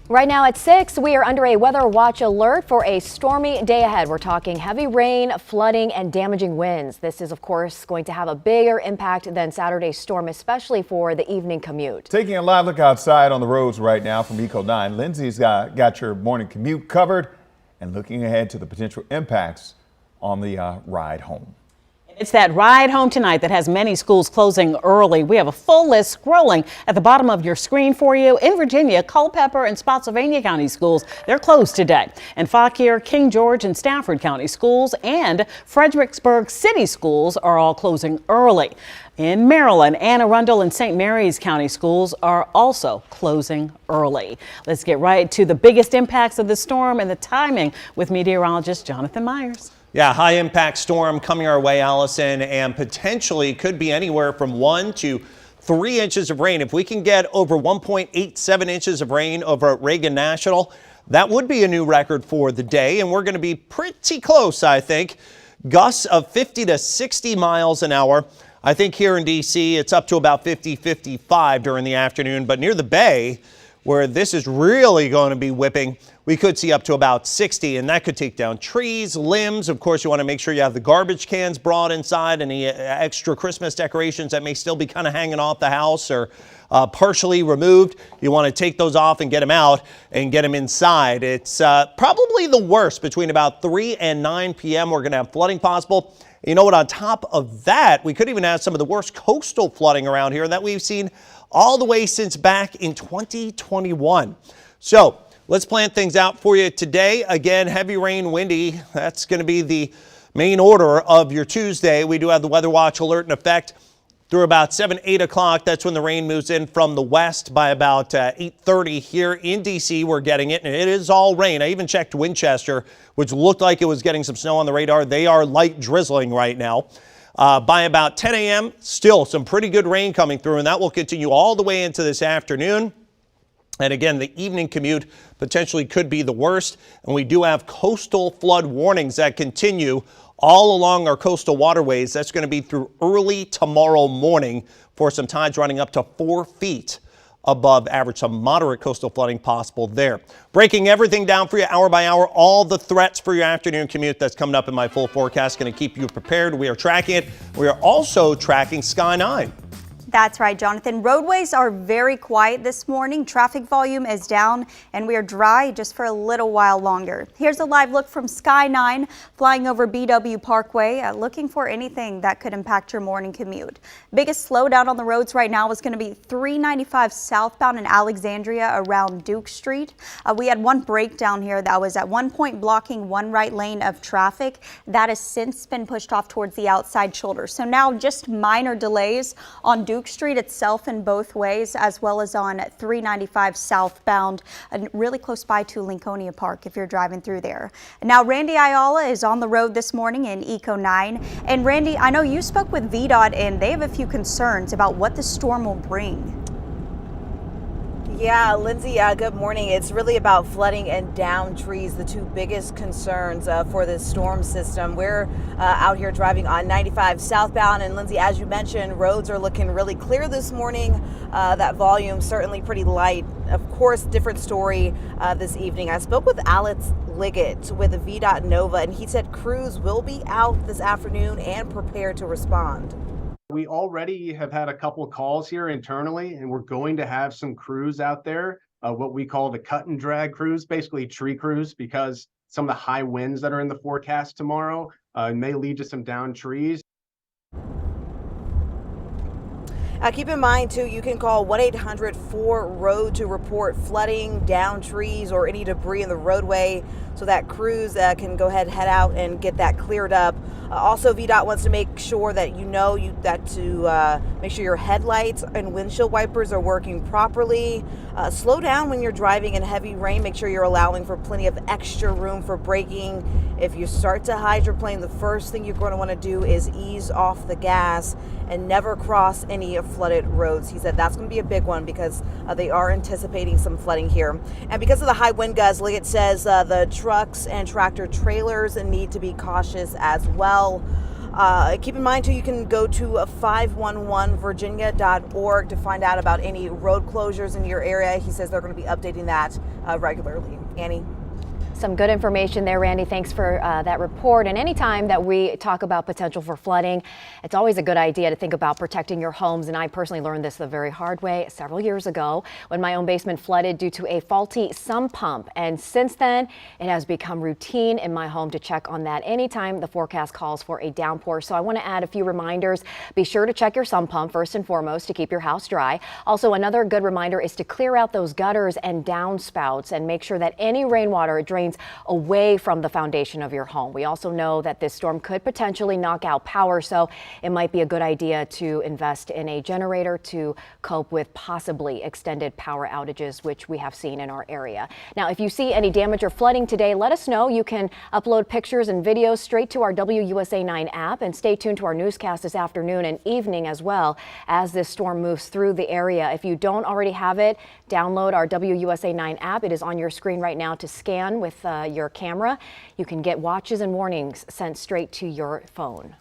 Right now at 6, we are under a weather watch alert for a stormy day ahead. We're talking heavy rain, flooding, and damaging winds. This is, of course, going to have a bigger impact than Saturday's storm, especially for the evening commute. Taking a live look outside on the roads right now from Eco 9, Lindsay's got your morning commute covered and looking ahead to the potential impacts on the ride home. It's that ride home tonight that has many schools closing early. We have a full list scrolling at the bottom of your screen for you. In Virginia, Culpeper and Spotsylvania County schools, they're closed today. And Fauquier, King George and Stafford County schools and Fredericksburg City schools are all closing early. In Maryland, Anne Arundel and St. Mary's County schools are also closing early. Let's get right to the biggest impacts of the storm and the timing with meteorologist Jonathan Myers. Yeah, high impact storm coming our way, Allison, and potentially could be anywhere from 1 to 3 inches of rain. If we can get over 1.87 inches of rain over at Reagan National, that would be a new record for the day, and we're going to be pretty close, I think. Gusts of 50 to 60 miles an hour. I think here in D.C. it's up to about 50, 55 during the afternoon, but near the bay, where this is really going to be whipping, we could see up to about 60, and that could take down trees, limbs. Of course, you want to make sure you have the garbage cans brought inside, any extra Christmas decorations that may still be kind of hanging off the house or partially removed. You want to take those off and get them out and get them inside. It's probably the worst between about 3 and 9 p.m. We're going to have flooding possible. You know what? On top of that, we could even have some of the worst coastal flooding around here that we've seen all the way since back in 2021. So let's plan things out for you today. Again, heavy rain, windy. That's going to be the main order of your Tuesday. We do have the weather watch alert in effect through about 7, 8 o'clock. That's when the rain moves in from the west. By about 8:30 here in D.C. we're getting it, and it is all rain. I even checked Winchester, which looked like it was getting some snow on the radar. They are light drizzling right now. By about 10 a.m., still some pretty good rain coming through, and that will continue all the way into this afternoon. And again, the evening commute potentially could be the worst. And we do have coastal flood warnings that continue all along our coastal waterways. That's going to be through early tomorrow morning for some tides running up to 4 feet above average. Some moderate coastal flooding possible there. Breaking everything down for you hour by hour, all the threats for your afternoon commute that's coming up in my full forecast. Going to keep you prepared. We are tracking it. We are also tracking Sky 9. That's right, Jonathan. Roadways are very quiet this morning. Traffic volume is down and we are dry just for a little while longer. Here's a live look from Sky 9 flying over BW Parkway, looking for anything that could impact your morning commute. Biggest slowdown on the roads right now is going to be 395 southbound in Alexandria around Duke Street. We had one breakdown here that was at one point blocking one right lane of traffic. That has since been pushed off towards the outside shoulder. So now just minor delays on Duke Street itself in both ways, as well as on 395 southbound, really close by to Lincolnia Park if you're driving through there. Now, Randy Ayala is on the road this morning in Eco 9. And Randy, I know you spoke with VDOT and they have a few concerns about what the storm will bring. Yeah, Lindsay, good morning. It's really about flooding and downed trees, the two biggest concerns for this storm system. We're out here driving on 95 southbound, and Lindsay, as you mentioned, roads are looking really clear this morning. That volume certainly pretty light. Of course, different story this evening. I spoke with Alex Liggett with VDOT Nova, and he said crews will be out this afternoon and prepared to respond. We already have had a couple of calls here internally, and we're going to have some crews out there, what we call the cut and drag crews, basically tree crews, because some of the high winds that are in the forecast tomorrow may lead to some downed trees. Keep in mind, too, you can call 1-800-4ROAD to report flooding, downed trees, or any debris in the roadway so that crews can go ahead and head out and get that cleared up. Also, VDOT wants to make sure that make sure your headlights and windshield wipers are working properly. Slow down when you're driving in heavy rain. Make sure you're allowing for plenty of extra room for braking. If you start to hydroplane, the first thing you're going to want to do is ease off the gas and never cross any flooded roads. He said that's going to be a big one because they are anticipating some flooding here. And because of the high wind gusts, Liggett says the trucks and tractor trailers need to be cautious as well. Keep in mind, too, you can go to 511virginia.org to find out about any road closures in your area. He says they're going to be updating that regularly. Annie? Some good information there, Randy. Thanks for that report. And anytime that we talk about potential for flooding, it's always a good idea to think about protecting your homes. And I personally learned this the very hard way several years ago when my own basement flooded due to a faulty sump pump. And since then, it has become routine in my home to check on that anytime the forecast calls for a downpour. So I want to add a few reminders. Be sure to check your sump pump first and foremost to keep your house dry. Also, another good reminder is to clear out those gutters and downspouts and make sure that any rainwater drains away from the foundation of your home. We also know that this storm could potentially knock out power, so it might be a good idea to invest in a generator to cope with possibly extended power outages, which we have seen in our area. Now, if you see any damage or flooding today, let us know. You can upload pictures and videos straight to our WUSA 9 app, and stay tuned to our newscast this afternoon and evening as well as this storm moves through the area. If you don't already have it, download our WUSA 9 app. It is on your screen right now to scan with your camera. You can get watches and warnings sent straight to your phone.